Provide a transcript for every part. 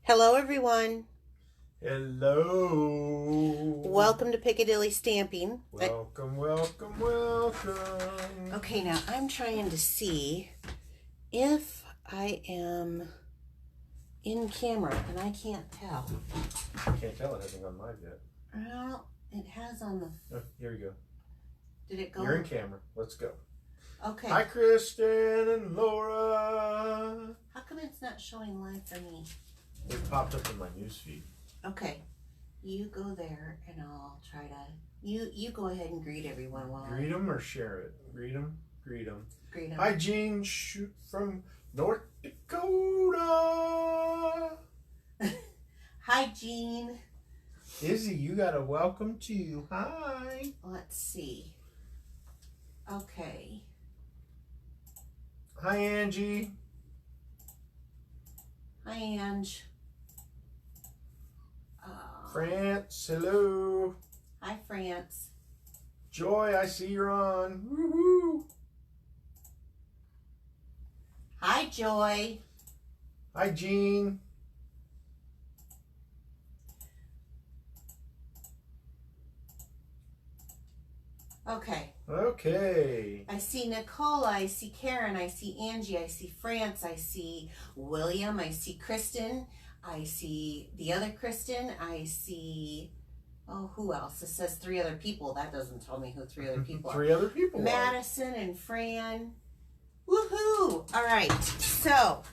Hello, everyone. Hello. Welcome to Piccadilly Stamping. Welcome, welcome, welcome. Okay, now I'm trying to see if I am in camera, and I can't tell. I can't tell. It hasn't gone live yet. Well, it has on the... Oh, here we go. Did it go? You're in camera. Let's go. Okay. Hi, Kristen and Laura. How come it's not showing live for me? It popped up in my newsfeed. Okay. You go there, and I'll try to... You go ahead and greet everyone while Greet them or share it? Greet them. Greet them. Greet them. Hi, Jean from North Dakota. Hi, Jean. Izzy, you got a welcome too. Hi. Let's see. Okay. Hi, Angie. Hi, Ange. France, hello. Hi, France. Joy, I see you're on. Woo-hoo. Hi, Joy. Hi, Jean. Okay. Okay. I see Nicole. I see Karen. I see Angie. I see France. I see William. I see Kristen. I see the other Kristen. I see... Oh, who else? It says 3 other people. That doesn't tell me who 3 other people are. 3 other people. Madison and Fran. Woohoo! All right. So,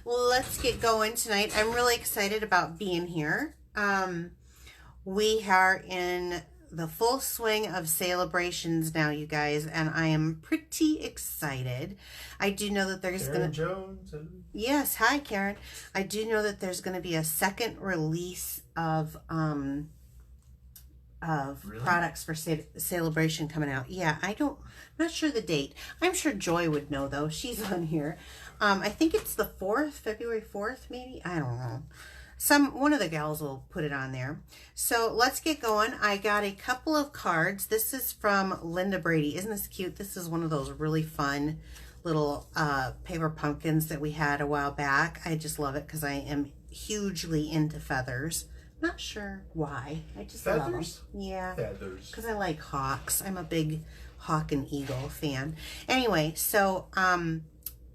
let's get going tonight. I'm really excited about being here. We are in the full swing of celebrations now, you guys, and I am pretty excited. I do know that there's Karen Jones. Yes, hi, Karen. I do know that there's going to be a second release of Really? products for celebration coming out. Yeah, I'm not sure the date. I'm sure Joy would know, though. She's on here. I think it's the 4th, February 4th, maybe? I don't know. One of the gals will put it on there. So let's get going. I got a couple of cards. This is from Linda Brady. Isn't this cute? This is one of those really fun little paper pumpkins that we had a while back. I just love it because I am hugely into feathers. Not sure why. I just love them. Yeah. Feathers. Because I like hawks. I'm a big hawk and eagle fan. Anyway, so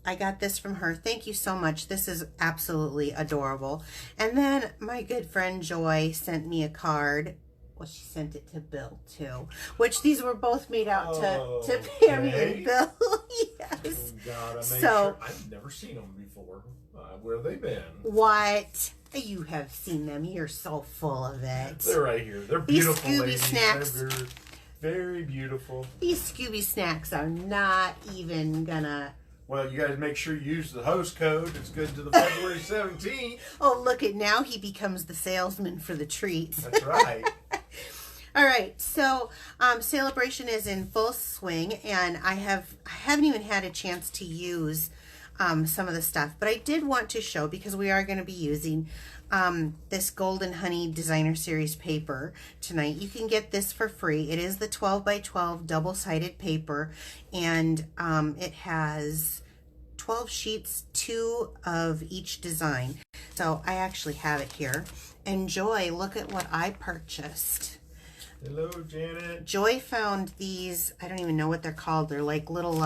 I got this from her. Thank you so much. This is absolutely adorable. And then my good friend Joy sent me a card. Well, she sent it to Bill too, which these were both made out to Pammy and Bill. Yes. Oh, God, So I've never seen them before. Where have they been? What? You have seen them. You're so full of it. They're right here. They're These beautiful Scooby ladies. snacks. They're very beautiful. These Scooby snacks are not even gonna... Well, you guys make sure you use the host code. It's good to the February 17th. Oh, look at now he becomes the salesman for the treats. That's right. All right, so celebration is in full swing, and I haven't even had a chance to use some of the stuff, but I did want to show, because we are going to be using this Golden Honey Designer Series paper tonight. You can get this for free. It is the 12 by 12 double-sided paper, and it has 12 sheets, 2 of each design. So I actually have it here. And Joy, look at what I purchased. Hello, Janet. Joy found these, I don't even know what they're called. They're like little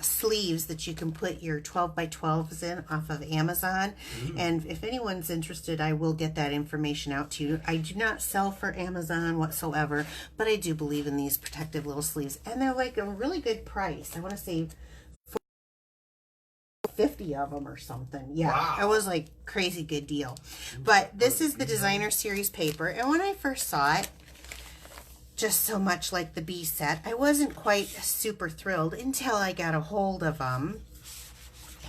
sleeves that you can put your 12 by 12s in off of Amazon. And if anyone's interested, I will get that information out to you. I do not sell for Amazon whatsoever, but I do believe in these protective little sleeves. And they're like a really good price. I want to say 50 of them or something. Yeah, wow. It was like crazy good deal. But this is the Designer Series paper. And when I first saw it, just so much like the B set, I wasn't quite super thrilled until I got a hold of them.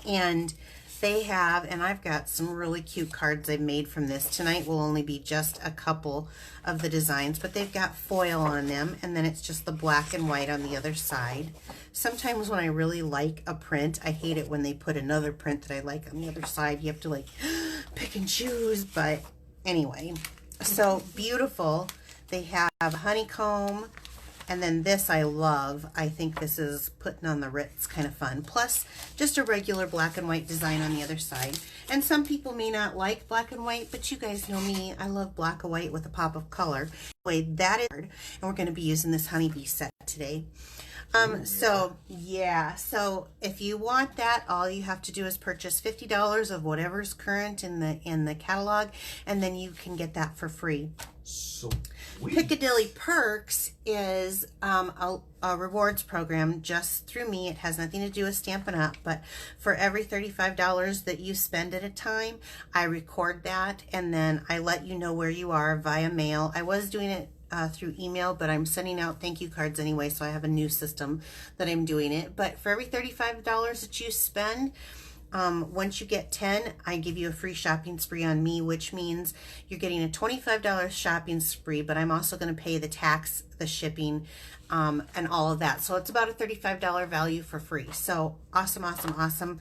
And they have, and I've got some really cute cards I've made from this. Tonight will only be just a couple of the designs, but they've got foil on them, and then it's just the black and white on the other side. Sometimes when I really like a print, I hate it when they put another print that I like on the other side. You have to like pick and choose, but anyway. So beautiful. They have honeycomb, And then this I love. I think this is putting on the Ritz kind of fun. Plus, just a regular black and white design on the other side. And some people may not like black and white, but you guys know me. I love black and white with a pop of color. Anyway, that is, and we're going to be using this honeybee set today. So if you want that, all you have to do is purchase $50 of whatever's current in the catalog, and then you can get that for free. So Piccadilly Perks is a rewards program just through me. It has nothing to do with Stampin' Up, but for every $35 that you spend at a time, I record that, and then I let you know where you are via mail. I was doing it through email, but I'm sending out thank you cards anyway, so I have a new system that I'm doing it. But for every $35 that you spend, once you get 10, I give you a free shopping spree on me, which means you're getting a $25 shopping spree, but I'm also going to pay the tax, the shipping, and all of that. So it's about a $35 value for free. So awesome, awesome, awesome.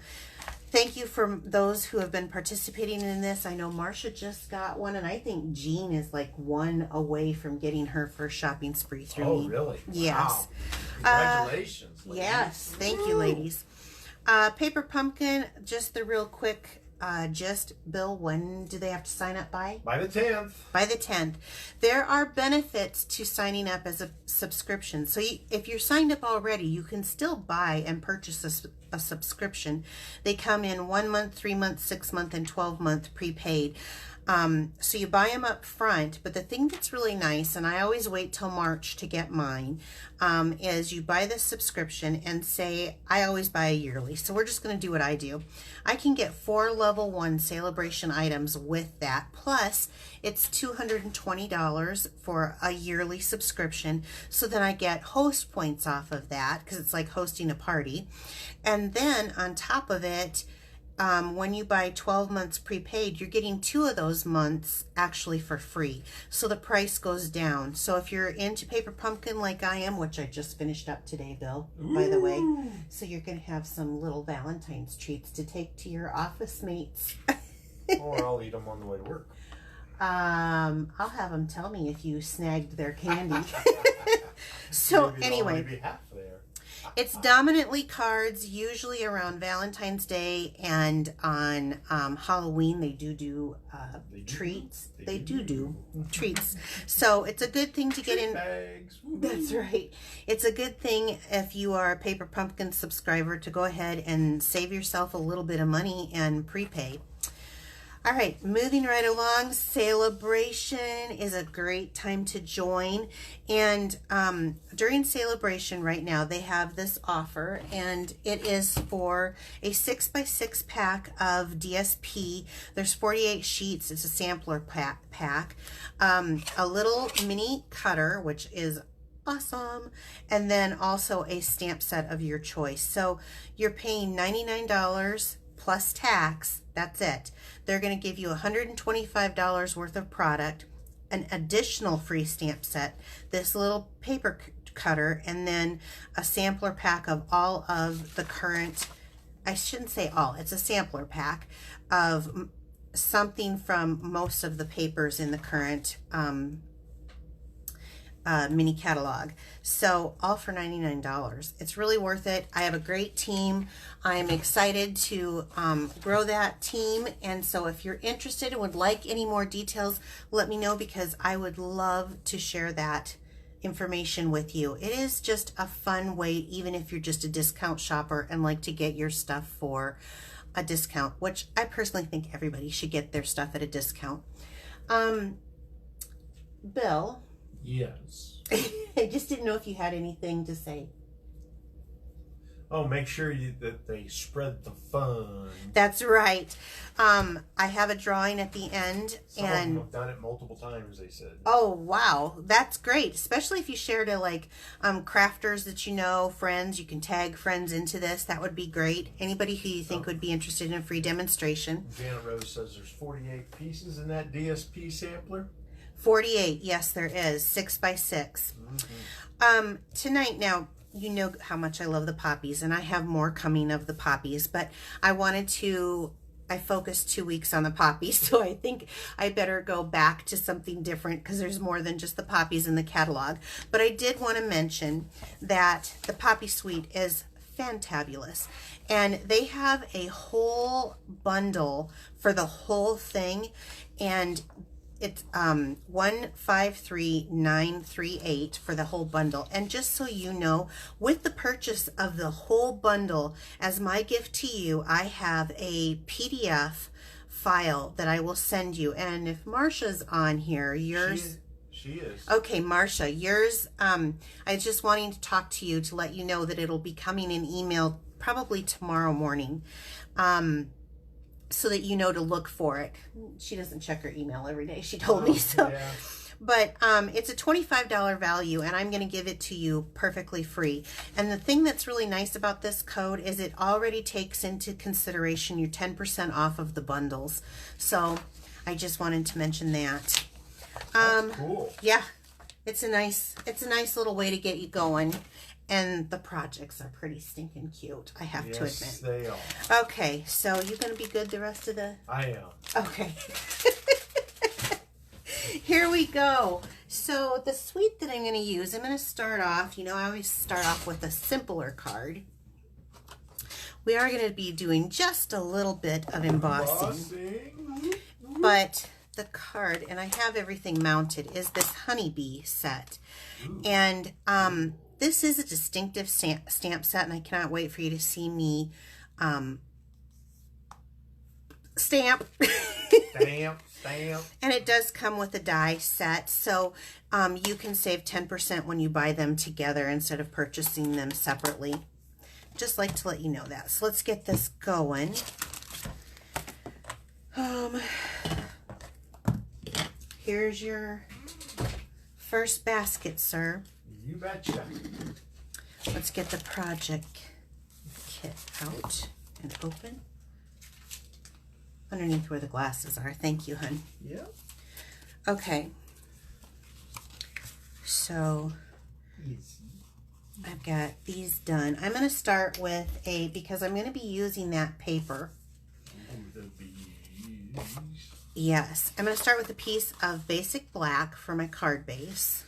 Thank you for those who have been participating in this. I know Marcia just got one, and I think Jean is like one away from getting her first shopping spree through me. Oh, really? Yes. Wow. Congratulations. Ladies. Yes. Thank you, ladies. Paper Pumpkin, just the real quick Bill, when do they have to sign up by? By the 10th. By the 10th. There are benefits to signing up as a subscription. So if you're signed up already, you can still buy and purchase a subscription. They come in 1 month, 3 month, 6 month, and 12 month prepaid. So you buy them up front, but the thing that's really nice, and I always wait till March to get mine, is you buy this subscription and say, I always buy a yearly. So we're just going to do what I do. I can get 4 level 1 celebration items with that. Plus, it's $220 for a yearly subscription. So then I get host points off of that because it's like hosting a party. And then on top of it, when you buy 12 months prepaid, you're getting 2 of those months actually for free. So the price goes down. So if you're into Paper Pumpkin like I am, which I just finished up today, Bill, by the way. So you're going to have some little Valentine's treats to take to your office mates. Or I'll eat them on the way to work. I'll have them tell me if you snagged their candy. So Maybe anyway. Maybe half there. It's dominantly cards, usually around Valentine's Day, and on Halloween they do treats. They do treats. So it's a good thing to get in. Bags. That's right. It's a good thing if you are a Paper Pumpkin subscriber to go ahead and save yourself a little bit of money and prepay. All right, moving right along, Celebration is a great time to join. And during Celebration right now, they have this offer, and it is for a 6x6 pack of DSP. There's 48 sheets. It's a sampler pack. A little mini cutter, which is awesome, and then also a stamp set of your choice. So you're paying $99 plus tax. That's it. They're going to give you $125 worth of product, an additional free stamp set, this little paper cutter, and then a sampler pack of all of the current, I shouldn't say all, it's a sampler pack of something from most of the papers in the current mini catalog. So all for $99. It's really worth it. I have a great team. I'm excited to grow that team, and so if you're interested and would like any more details, let me know, because I would love to share that information with you. It is just a fun way, even if you're just a discount shopper and like to get your stuff for a discount, which I personally think everybody should get their stuff at a discount. Bill? Yes. I just didn't know if you had anything to say. Oh, make sure that they spread the fun. That's right. I have a drawing at the end. Some of them have done it multiple times, they said. Oh, wow. That's great. Especially if you share to like crafters that you know, friends. You can tag friends into this. That would be great. Anybody who you think would be interested in a free demonstration. Janet Rose says there's 48 pieces in that DSP sampler. 48. Yes, there is. 6x6. Mm-hmm. Tonight, now, you know how much I love the poppies, and I have more coming of the poppies, but I wanted to I focused 2 weeks on the poppies, so I think I better go back to something different because there's more than just the poppies in the catalog. But I did want to mention that the Poppy Suite is fantabulous. And they have a whole bundle for the whole thing. And it's 153938 for the whole bundle. And just so you know, with the purchase of the whole bundle, as my gift to you, I have a PDF file that I will send you. And if Marsha's on here, yours... She is. Okay, Marsha, yours, I was just wanting to talk to you to let you know that it'll be coming in email probably tomorrow morning. So that you know to look for it. She doesn't check her email every day, she told me so. Yeah. But it's a $25 value, and I'm going to give it to you perfectly free. And the thing that's really nice about this code is it already takes into consideration your 10% off of the bundles. So I just wanted to mention that. That's cool. Yeah, it's a nice little way to get you going. And the projects are pretty stinking cute, I have to admit. Yes, they are. Okay, so you gonna be good the rest of the... I am. Okay. Here we go. So the suite that I'm gonna use, I'm gonna start off, you know, I always start off with a simpler card. We are gonna be doing just a little bit of embossing. But the card, and I have everything mounted, is this honeybee set. Ooh. And this is a distinctive stamp set, and I cannot wait for you to see me stamp. Stamp. And it does come with a die set, so you can save 10% when you buy them together instead of purchasing them separately. Just like to let you know that. So let's get this going. Here's your first basket, sir. You betcha. Let's get the project kit out and open. Underneath where the glasses are. Thank you, hun. Yep. Okay. So I've got these done. I'm going to start with because I'm going to be using that paper. The bees. Yes. I'm going to start with a piece of basic black for my card base.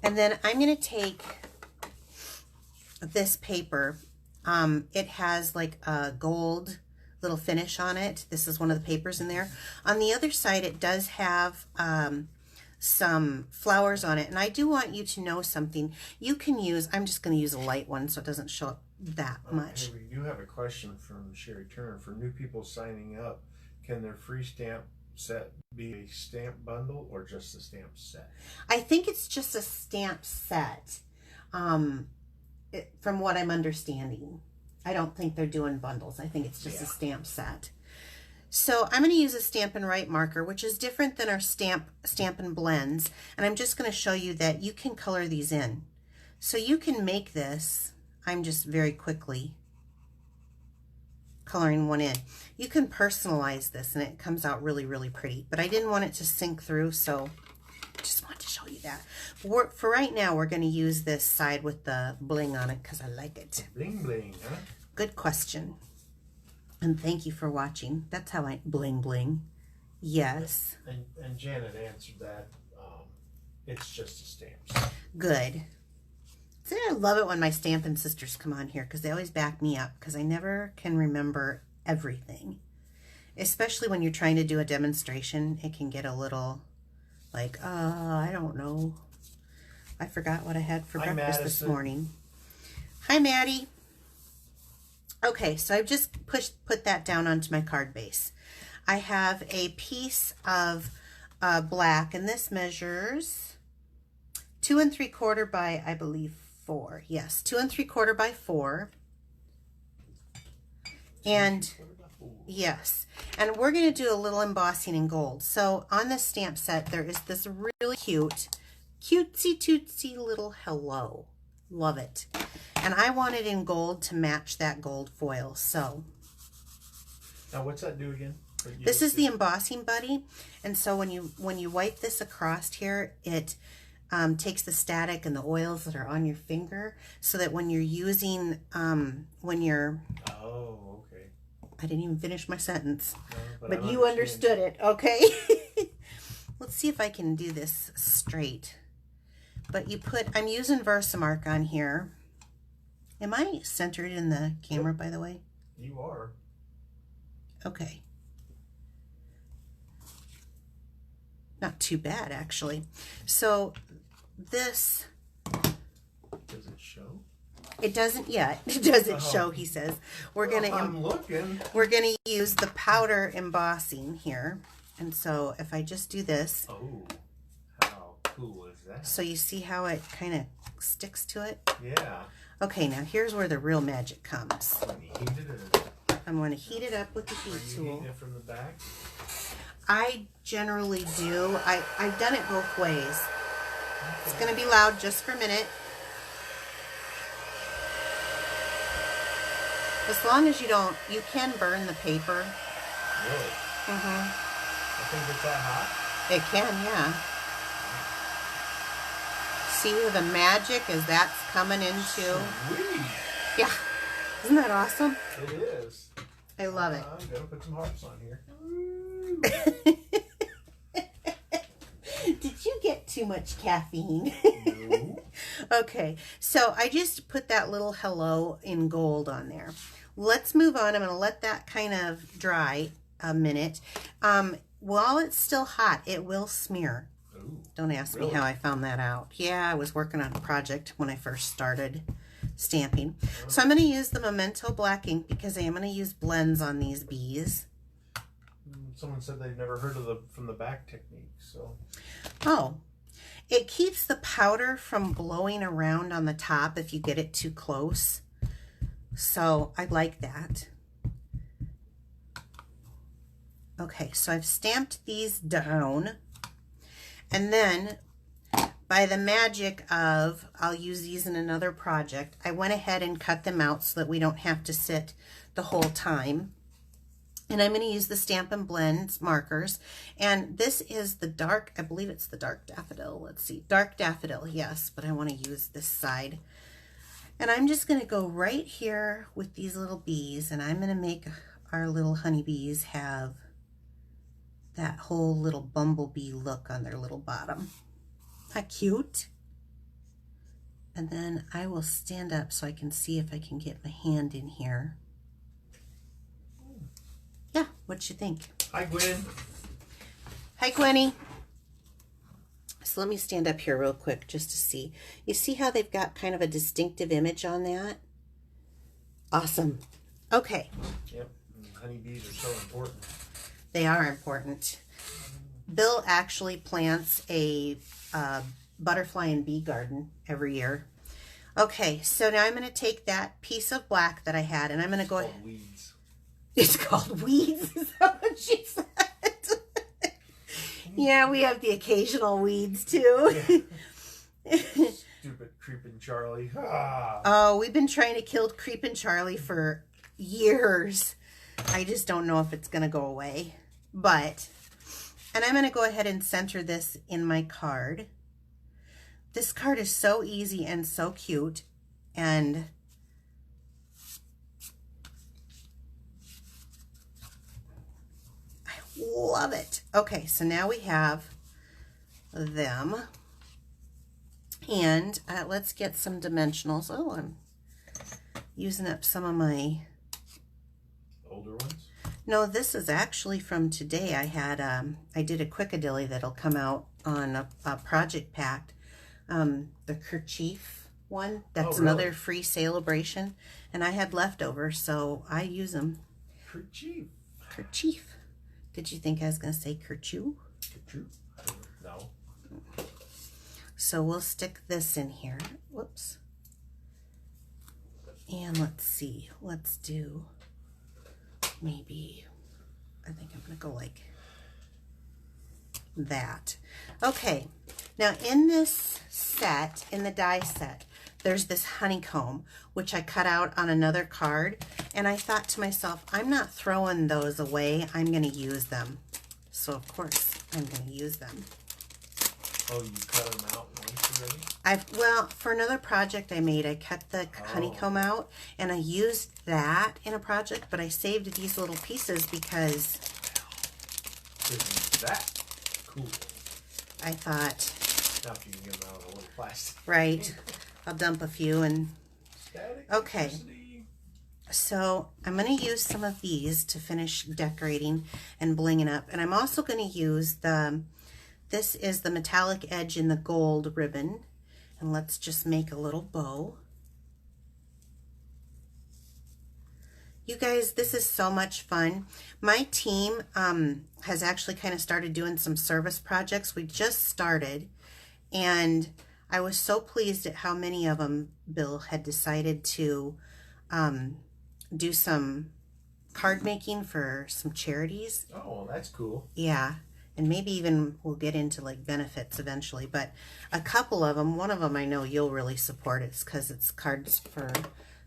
And then I'm going to take this paper. It has like a gold little finish on it. This is one of the papers in there. On the other side, it does have some flowers on it. And I do want you to know something. You can use, I'm just going to use a light one so it doesn't show up that much. Hey, we do have a question from Sherry Turner. For new people signing up, can their free stamp set be a stamp bundle or just a stamp set? I think it's just a stamp set, from what I'm understanding. I don't think they're doing bundles. I think it's just a stamp set. So I'm going to use a Stampin' Write marker, which is different than our Stampin' Blends, and I'm just going to show you that you can color these in. So you can make this, I'm just very quickly coloring one in. You can personalize this and it comes out really, really pretty, but I didn't want it to sink through, so just wanted to show you that. For right now, we're going to use this side with the bling on it because I like it. Bling bling, huh? Good question. And thank you for watching. That's how I bling bling. Yes. And Janet answered that. It's just a stamp. Good. See, I love it when my Stampin' sisters come on here because they always back me up because I never can remember everything. Especially when you're trying to do a demonstration, it can get a little like, I don't know. I forgot what I had for breakfast this morning. Hi, Maddie. Okay, so I've just put that down onto my card base. I have a piece of black, and this measures 2 3/4 by, I believe, 4. Yes, 2 3/4 by 4. And yes, and we're going to do a little embossing in gold. So on this stamp set, there is this really cute, cutesy tootsy little hello. Love it. And I want it in gold to match that gold foil. So now what's that do again? This is the embossing buddy, and so when you wipe this across here, it takes the static and the oils that are on your finger, so that when you're using when you're Oh, okay. I didn't even finish my sentence, No, but you understood it, okay? Let's see if I can do this straight. But I'm using Versamark on here. Am I centered in the camera, by the way? You are. Okay. Not too bad, actually. So this... Does it show? It doesn't yet. It doesn't show, he says. I'm looking. We're gonna use the powder embossing here. And so if I just do this. Oh, how cool is that? So you see how it kind of sticks to it? Yeah. Okay, now here's where the real magic comes. When you heat it, I'm going to heat it up with the heat tool. heating it from the back? I generally do. I've done it both ways. It's going to be loud just for a minute. As long as you can burn the paper. Really? Mm-hmm. I think it's that hot? It can, yeah. See where the magic is that's coming into. Sweet. Yeah. Isn't that awesome? It is. I love it. I'm going to put some harps on here. Did you get too much caffeine? No. Okay, so I just put that little hello in gold on there. Let's move on. I'm going to let that kind of dry a minute. While it's still hot, it will smear. Ooh, Don't ask me really? how I found that out. Yeah, I was working on a project when I first started stamping. So I'm going to use the Memento black ink because I am going to use blends on these bees. Someone said they've never heard of the from the back technique, so. Oh, it keeps the powder from blowing around on the top if you get it too close. So I like that. Okay, so I've stamped these down. And then by the magic of, I'll use these in another project, I went ahead and cut them out so that we don't have to sit the whole time. And I'm going to use the Stampin' Blends markers. And this is the dark, I believe it's the dark daffodil. Let's see, dark daffodil, yes, but I want to use this side. And I'm just going to go right here with these little bees, and I'm going to make our little honeybees have that whole little bumblebee look on their little bottom. How cute? And then I will stand up so I can see if I can get my hand in here. Yeah, what you think? Hi, Gwen. Hi, Gwenny. So let me stand up here real quick just to see. You see how they've got kind of a distinctive image on that? Awesome. Okay. Yep, honeybees are so important. They are important. Bill actually plants a butterfly and bee garden every year. Okay, so now I'm going to take that piece of black that I had, and I'm going to go ahead. Weeds. It's called weeds. Is that what she said? Yeah, we have the occasional weeds too. Stupid creeping Charlie. Ah. Oh, we've been trying to kill creeping Charlie for years. I just don't know if it's going to go away. But, and I'm going to go ahead and center this in my card. This card is so easy and so cute. And I love it. Okay, so now we have them. And let's get some dimensionals. Oh, I'm using up some of my Older ones? No, this is actually from today. I had I did a Quickadilly that'll come out on a project pack. The kerchief one. That's Oh, really? another free celebration, and I had leftovers, so I use them. Kerchief. Kerchief. Did you think I was going to say kerchoo? Kerchief? No. So we'll stick this in here. Whoops. And let's see. Let's do maybe, I think I'm going to go like that. Okay. Now in this set, in the die set, there's this honeycomb, which I cut out on another card. And I thought to myself, I'm not throwing those away. I'm going to use them. So, of course, I'm going to use them. Oh, you cut them out once already? Well, for another project I made, I cut the honeycomb out, and I used that in a project, but I saved these little pieces because... Isn't that cool? I thought... Now if you can get them out of a little plastic. Right. I'll dump a few and... Static okay. electricity. So I'm going to use some of these to finish decorating and blinging up. And I'm also going to use this is the metallic edge in the gold ribbon. And let's just make a little bow. You guys, this is so much fun. My team has actually kind of started doing some service projects. We just started, and I was so pleased at how many of them Bill had decided to do some card making for some charities. Oh, that's cool. Yeah, and maybe even we'll get into like benefits eventually, but a couple of them, one of them I know you'll really support. It's because it's cards for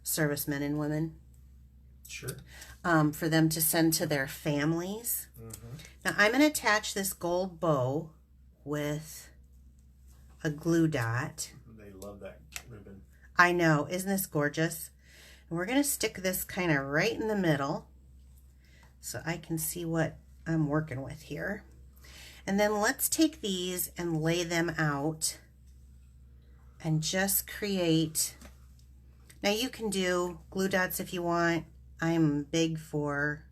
servicemen and women. Sure. For them to send to their families. Mm-hmm. Now I'm going to attach this gold bow with a glue dot. They love that ribbon. I know. Isn't this gorgeous? And we're going to stick this kind of right in the middle so I can see what I'm working with here. And then let's take these and lay them out and just create. Now you can do glue dots if you want. I'm big for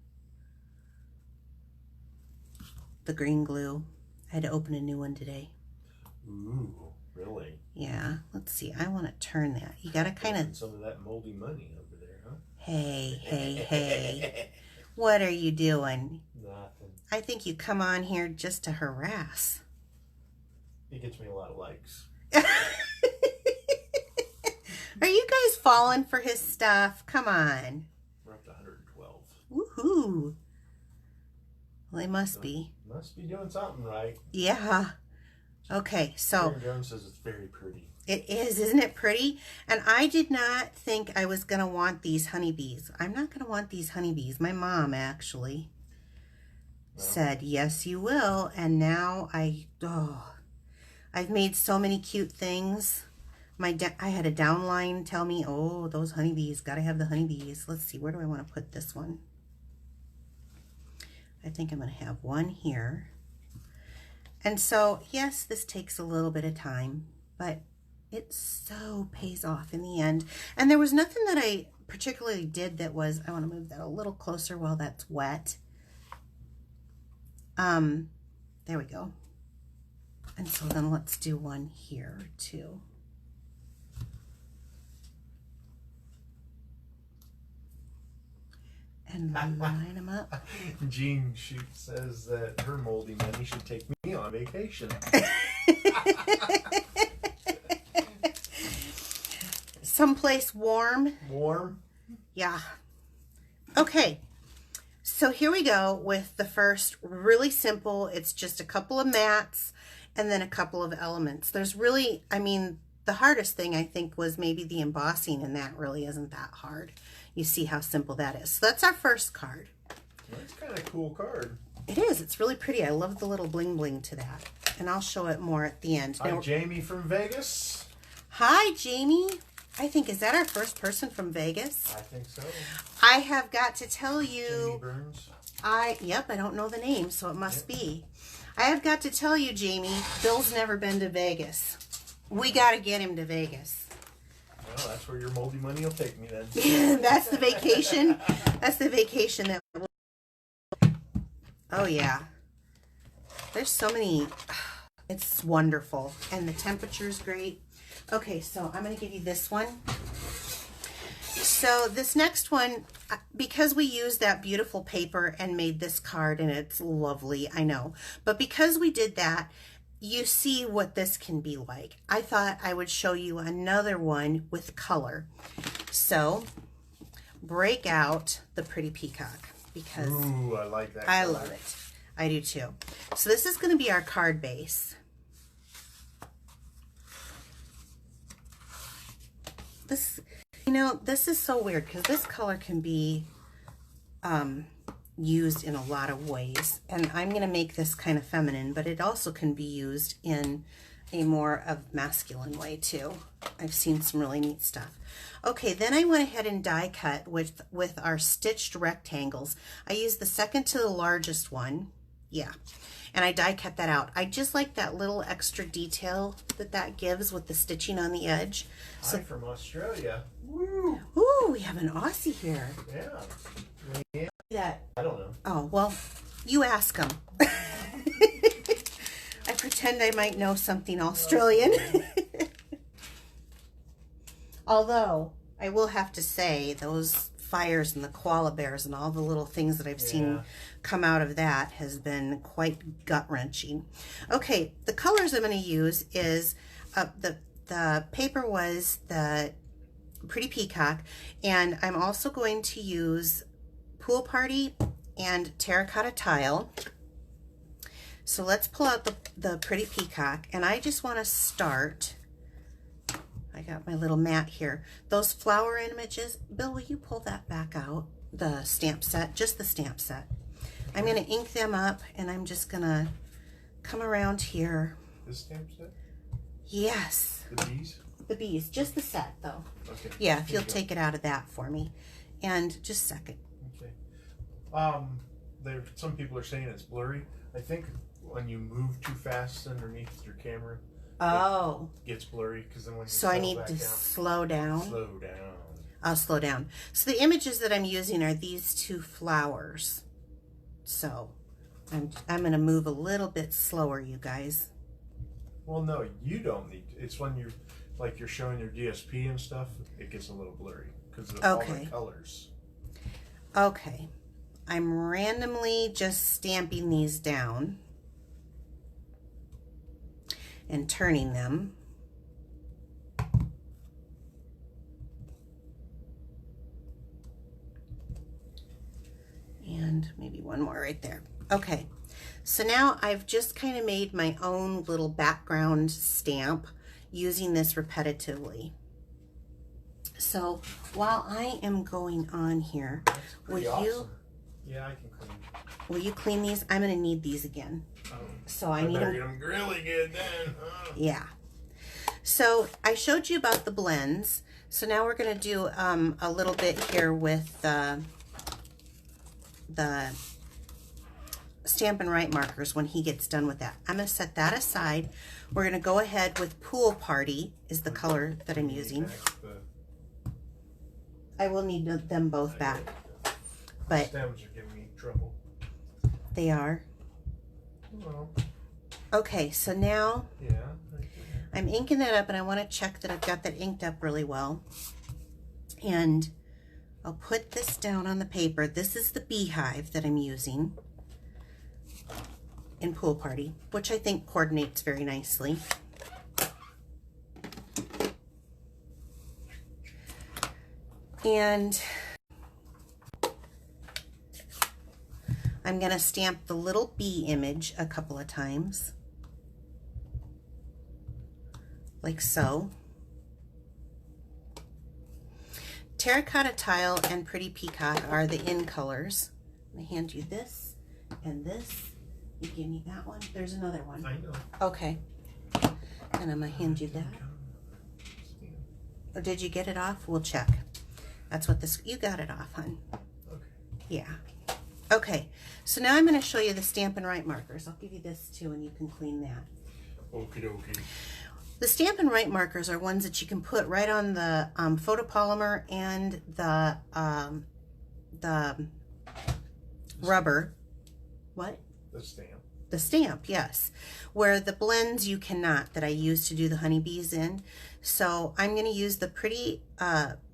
the green glue. I had to open a new one today. Ooh, really? Yeah, let's see. I want to turn that. You got to kind of... some of that moldy money over there, huh? Hey, hey, hey. What are you doing? Nothing. I think you come on here just to harass. He gets me a lot of likes. Are you guys falling for his stuff? Come on. We're up to 112. Woohoo. Well, they must be. Must be doing something right. Yeah. Okay, so... Karen Jones says it's very pretty. It is, isn't it pretty? And I did not think I was going to want these honeybees. I'm not going to want these honeybees. My mom actually said, yes, you will. And now I've made so many cute things. I had a downline tell me, oh, those honeybees, got to have the honeybees. Let's see, where do I want to put this one? I think I'm going to have one here. And so, yes, this takes a little bit of time, but it so pays off in the end. And there was nothing that I particularly did that was, I want to move that a little closer while that's wet. There we go. And so then let's do one here too. And line them up. Jean says that her moldy money should take me on vacation. Someplace warm. Warm? Yeah. Okay. So here we go with the first, really simple. It's just a couple of mats and then a couple of elements. There's really, I mean, the hardest thing I think was maybe the embossing, and that really isn't that hard. You see how simple that is. So that's our first card. That's kind of a cool card. It is. It's really pretty. I love the little bling bling to that. And I'll show it more at the end. Hi, Jamie from Vegas. Hi, Jamie. I think, is that our first person from Vegas? I think so. I have got to tell you. Jamie Burns. Yep, I don't know the name, so it must be. I have got to tell you, Jamie, Bill's never been to Vegas. We got to get him to Vegas. Well, that's where your moldy money will take me then. That's the vacation. That's the vacation that we'll... Oh, yeah. There's so many. It's wonderful. And the temperature's great. Okay, so I'm going to give you this one. So this next one, because we used that beautiful paper and made this card, and it's lovely, I know. But because we did that, you see what this can be like. I thought I would show you another one with color. So break out the pretty peacock because ooh, I like that. I love it. I do too. So this is going to be our card base. This, You know, this is so weird because this color can be used in a lot of ways. And I'm going to make this kind of feminine, but it also can be used in a more of masculine way too. I've seen some really neat stuff. Okay, then I went ahead and die cut with our stitched rectangles. I used the second to the largest one. Yeah. And I die cut that out. I just like that little extra detail that gives with the stitching on the edge. So, Hi from Australia. Woo! ooh, we have an Aussie here. Yeah. That. I don't know. Oh, well, you ask them. I pretend I might know something Australian. Although, I will have to say, those fires and the koala bears and all the little things that I've seen come out of that has been quite gut-wrenching. Okay, the colors I'm going to use is, the paper was the Pretty Peacock, and I'm also going to use Pool Party and Terracotta Tile. So let's pull out the Pretty Peacock, and I just want to start. I got my little mat here. Those flower images, Bill, will you pull that back out? The stamp set, just the stamp set. I'm going to ink them up, and I'm just going to come around here. The stamp set? Yes. The bees? The bees, just the set though. Okay. Yeah, if you'll take it out of that for me. And just a second. Okay. Some people are saying it's blurry. I think when you move too fast underneath your camera, Oh. it gets blurry because then when you So I need to slow down. Slow down. I'll slow down. So the images that I'm using are these two flowers. So I'm going to move a little bit slower, you guys. Well, no, you don't need to. It's when you're showing your DSP and stuff, it gets a little blurry because of all the colors. Okay. I'm randomly just stamping these down and turning them. And maybe one more right there. Okay, so now I've just kind of made my own little background stamp using this repetitively. So while I am going on here, will you? Yeah, I can clean. Will you clean these? I'm going to need these again. So I need better get them really good then. Yeah. So I showed you about the blends. So now we're going to do a little bit here with the Stampin' Right markers when he gets done with that. I'm going to set that aside. We're going to go ahead with Pool Party is the color that I'm using. I will need them both back. But stems are giving me trouble. They are. Well, okay, so now yeah, I'm inking that up, and I want to check that I've got that inked up really well. And I'll put this down on the paper. This is the beehive that I'm using in Pool Party, which I think coordinates very nicely. And I'm going to stamp the little bee image a couple of times, like so. Terracotta Tile and Pretty Peacock are the in colors. I'm going to hand you this and this. You give me that one. There's another one. I know. Okay. And I'm going to hand you that. Or did you get it off? We'll check. That's what this, you got it off, hon. Okay. Yeah. Okay, so now I'm going to show you the Stampin' Right markers. I'll give you this too, and you can clean that. Okie dokie. The Stampin' Right markers are ones that you can put right on the photopolymer and the rubber. What? The stamp. The stamp, yes. Where the blends you cannot, that I use to do the honeybees in. So I'm going to use the Pretty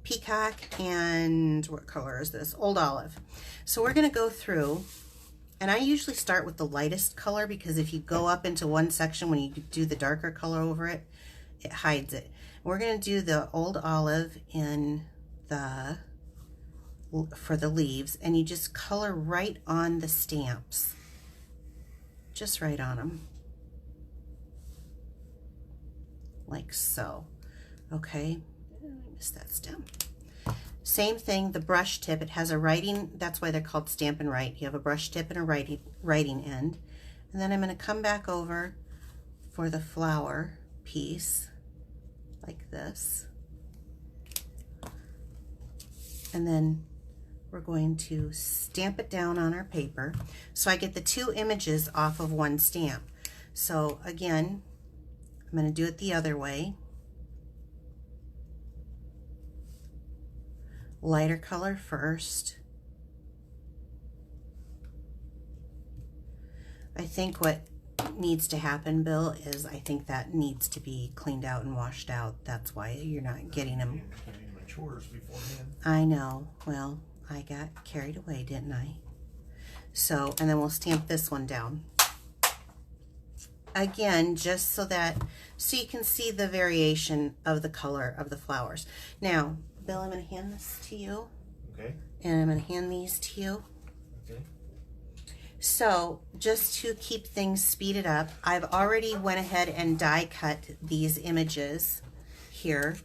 Peacock and what color is this? Old Olive. So we're going to go through, and I usually start with the lightest color because if you go up into one section when you do the darker color over it, it hides it. We're going to do the Old Olive in the for the leaves, and you just color right on the stamps. Just right on them. Like so. Okay. I missed that stem. Same thing, the brush tip, it has a writing, that's why they're called Stampin' Write. You have a brush tip and a writing end. And then I'm going to come back over for the flower piece, like this. And then we're going to stamp it down on our paper. So I get the two images off of one stamp. So again, I'm going to do it the other way. Lighter color first. I think what needs to happen, Bill, is I think that needs to be cleaned out and washed out. That's why you're not getting them. My chores beforehand. I know. Well, I got carried away, didn't I? So, and then we'll stamp this one down. Again, just so you can see the variation of the color of the flowers. Now, Bill, I'm going to hand this to you. Okay. And I'm going to hand these to you. Okay. So, just to keep things speeded up, I've already went ahead and die cut these images here.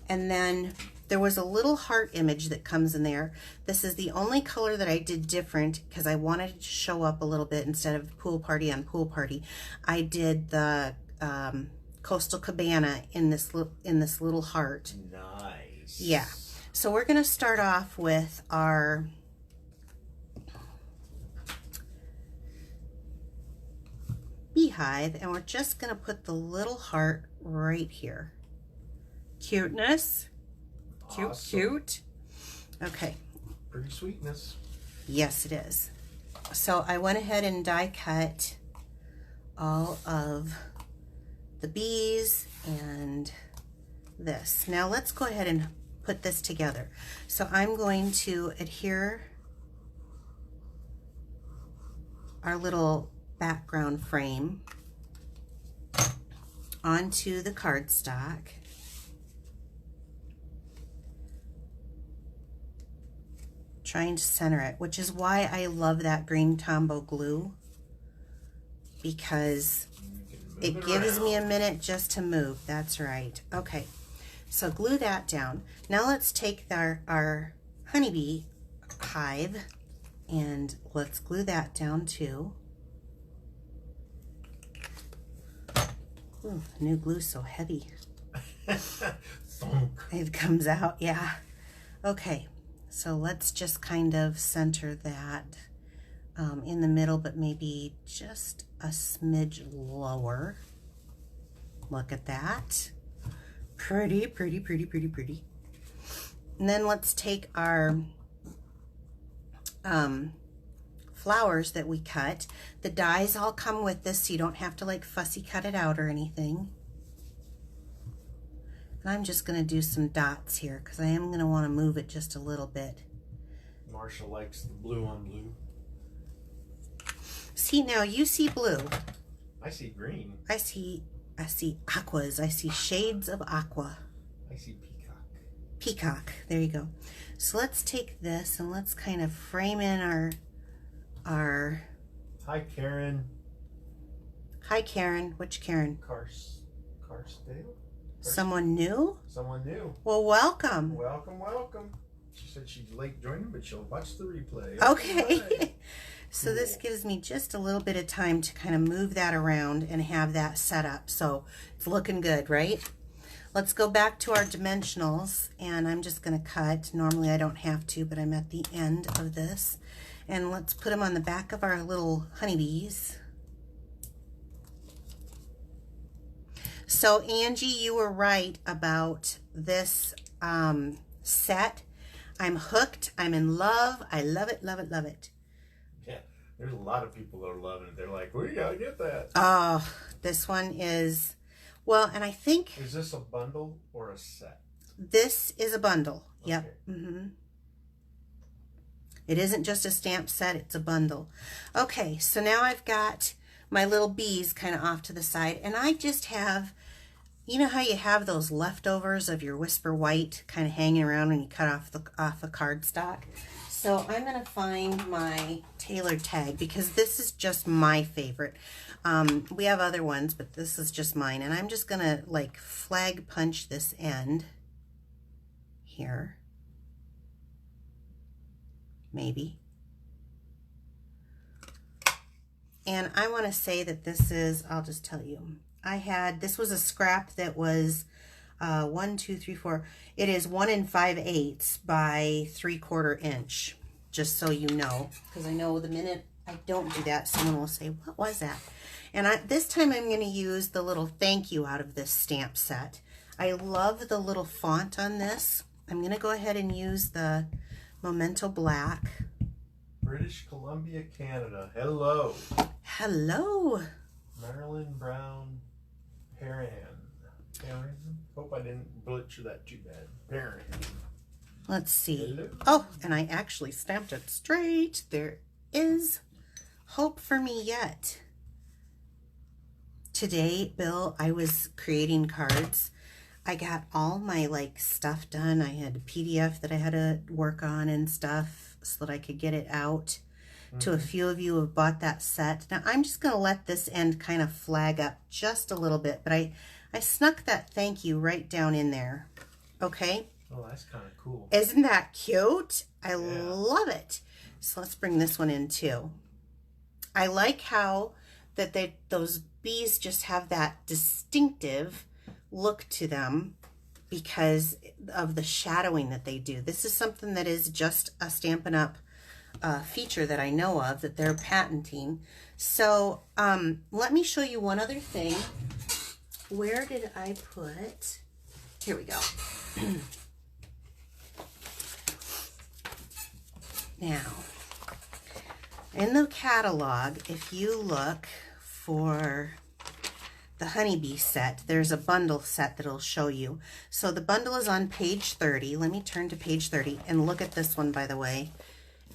And then there was a little heart image that comes in there. This is the only color that I did different because I wanted it to show up a little bit instead of pool party on pool party. I did the Coastal Cabana in this little heart. Nice. Yeah. So we're going to start off with our beehive, and we're just going to put the little heart right here. Cuteness. Cute, Awesome. cute. Okay. Pretty sweetness. Yes, it is. So I went ahead and die cut all of the bees and this. Now let's go ahead and put this together. So I'm going to adhere our little background frame onto the cardstock. Trying to center it, which is why I love that green Tombow glue, because it gives me a minute just to move. That's right. Okay, so glue that down. Now let's take our honeybee hive and let's glue that down too. Ooh, new glue's so heavy. It comes out, yeah. Okay. So let's just kind of center that in the middle, but maybe just a smidge lower. Look at that. Pretty, pretty, pretty, pretty, pretty. And then let's take our flowers that we cut. The dies all come with this, so you don't have to like fussy cut it out or anything. And I'm just going to do some dots here because I am going to want to move it just a little bit. Marsha likes the blue on blue. See, now you see blue. I see green. I see aquas. I see shades of aqua. I see peacock. Peacock. There you go. So let's take this and let's kind of frame in our Hi, Karen. Hi, Karen. Which Karen? Carsdale? Someone new? Someone new. Well, welcome. Welcome, welcome. She said she's late joining, but she'll watch the replay. Okay. Right. So cool. This gives me just a little bit of time to kind of move that around and have that set up. So it's looking good, right? Let's go back to our dimensionals, and I'm just going to cut. Normally I don't have to, but I'm at the end of this. And let's put them on the back of our little honeybees. So Angie, you were right about this set. I'm hooked. I'm in love. I love it, love it, love it. Yeah, there's a lot of people that are loving it. They're like, we gotta get that. Oh, this one is, well, and I think... Is this a bundle or a set? This is a bundle. Okay. Yep. Mm-hmm. It isn't just a stamp set, it's a bundle. Okay, so now I've got my little bees kind of off to the side, and I just have, you know how you have those leftovers of your Whisper White kind of hanging around when you cut off a cardstock? So I'm going to find my tailored tag because this is just my favorite. We have other ones, but this is just mine, and I'm just going to like flag punch this end here. maybe. And I want to say that this is, I'll just tell you, this was a scrap that was 1, 2, 3, 4. It is 1 5/8 by 3/4 inch, just so you know, because I know the minute I don't do that, someone will say, what was that? And this time I'm going to use the little thank you out of this stamp set. I love the little font on this. I'm going to go ahead and use the Memento Black. British Columbia, Canada. Hello. Hello. Marilyn Brown Perrin. Hope I didn't butcher that too bad. Perrin. Let's see. Hello. Oh, and I actually stamped it straight. There is hope for me yet. Today, Bill, I was creating cards. I got all my stuff done. I had a PDF that I had to work on and stuff so that I could get it out to a few of you who have bought that set. Now, I'm just going to let this end kind of flag up just a little bit, but I snuck that thank you right down in there. Okay? Oh, that's kind of cool. Isn't that cute? I love it. So let's bring this one in too. I like how that those bees just have that distinctive look to them because of the shadowing that they do. This is something that is just a Stampin' Up! Feature that I know of that they're patenting. So let me show you one other thing. Where did I put? Here we go. Now, in the catalog, if you look for the honeybee set, there's a bundle set that'll show you. So the bundle is on page 30. Let me turn to page 30 and look at this one, by the way.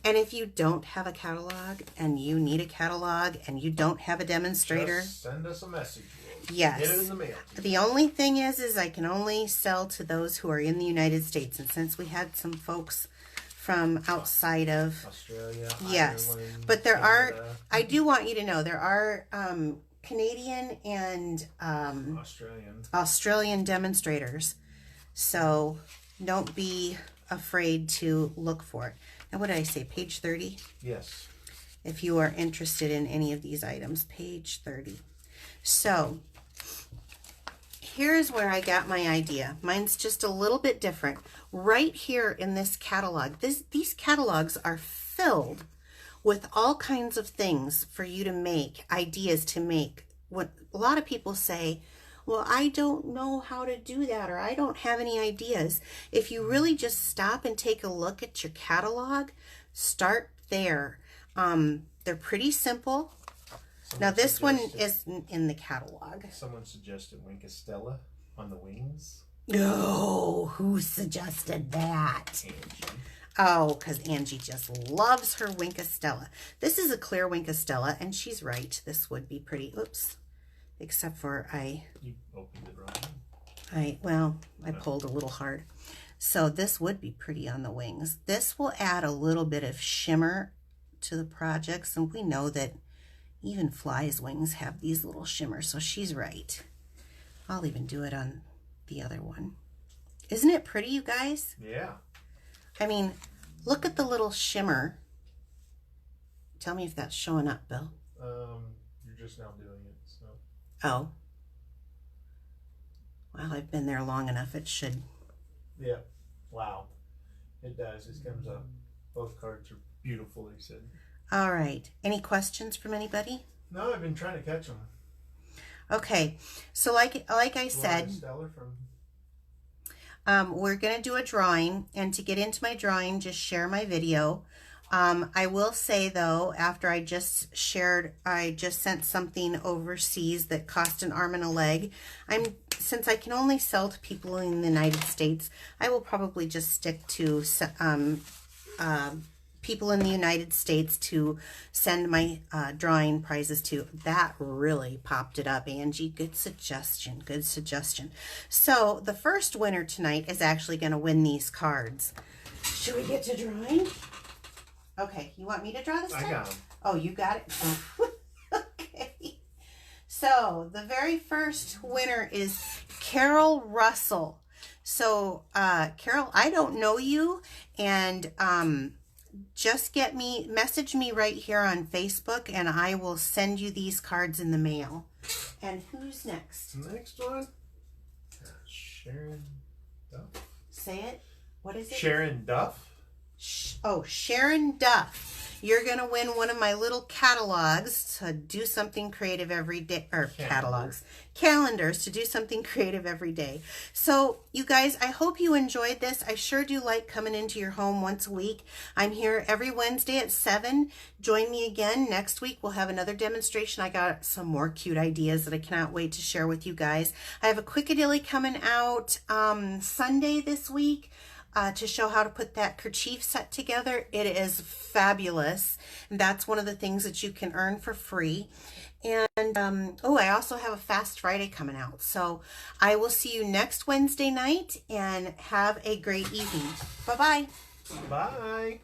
And if you don't have a catalog and you need a catalog and you don't have a demonstrator, just send us a message. We'll yes. get it in the mail. The only thing is I can only sell to those who are in the United States. And since we had some folks from outside of Australia, yes, Ireland, but there Canada, are, I do want you to know, there are Canadian and Australian demonstrators. So don't be afraid to look for it. Now, what did I say? Page 30? Yes. If you are interested in any of these items, page 30. So here's where I got my idea. Mine's just a little bit different. Right here in this catalog, these catalogs are filled with all kinds of things for you to make, ideas to make. What a lot of people say, well, I don't know how to do that, or I don't have any ideas. If you really just stop and take a look at your catalog, start there. They're pretty simple. Now this one isn't in the catalog. Someone suggested Winkastella on the wings. Oh, who suggested that? Angie. Oh, because Angie just loves her Winkastella. This is a clear Winkastella, and she's right. This would be pretty. Oops. Except for You opened it wrong. I pulled a little hard. So this would be pretty on the wings. This will add a little bit of shimmer to the projects, and we know that even flies' wings have these little shimmers, so she's right. I'll even do it on the other one. Isn't it pretty, you guys? Yeah. I mean, look at the little shimmer. Tell me if that's showing up, Bill. You're just now doing it, so. Oh. Well, I've been there long enough. It should. Yeah. Wow. It does. It comes up. Both cards are beautiful, they said. All right. Any questions from anybody? No, I've been trying to catch them. Okay. So like I said, Stellar from... we're going to do a drawing. And to get into my drawing, just share my video. I will say, though, after I just sent something overseas that cost an arm and a leg. Since I can only sell to people in the United States, I will probably just stick to people in the United States to send my drawing prizes to. That really popped it up, Angie. Good suggestion. Good suggestion. So the first winner tonight is actually going to win these cards. Should we get to drawing? Okay, you want me to draw this time? I got them. Oh, you got it? Okay. So, the very first winner is Carol Russell. So, Carol, I don't know you, and just message me right here on Facebook, and I will send you these cards in the mail. And who's next? Next one, Sharon Duff. Say it. What is it? Sharon Duff. Oh, Sharon Duff. You're going to win one of my little catalogs to do something creative every day. Or calendars to do something creative every day. So, you guys, I hope you enjoyed this. I sure do like coming into your home once a week. I'm here every Wednesday at 7. Join me again. Next week, we'll have another demonstration. I got some more cute ideas that I cannot wait to share with you guys. I have a Quickadilly coming out Sunday this week. To show how to put that kerchief set together. It is fabulous. That's one of the things that you can earn for free. And I also have a Fast Friday coming out. So I will see you next Wednesday night, and have a great evening. Bye-bye. Bye.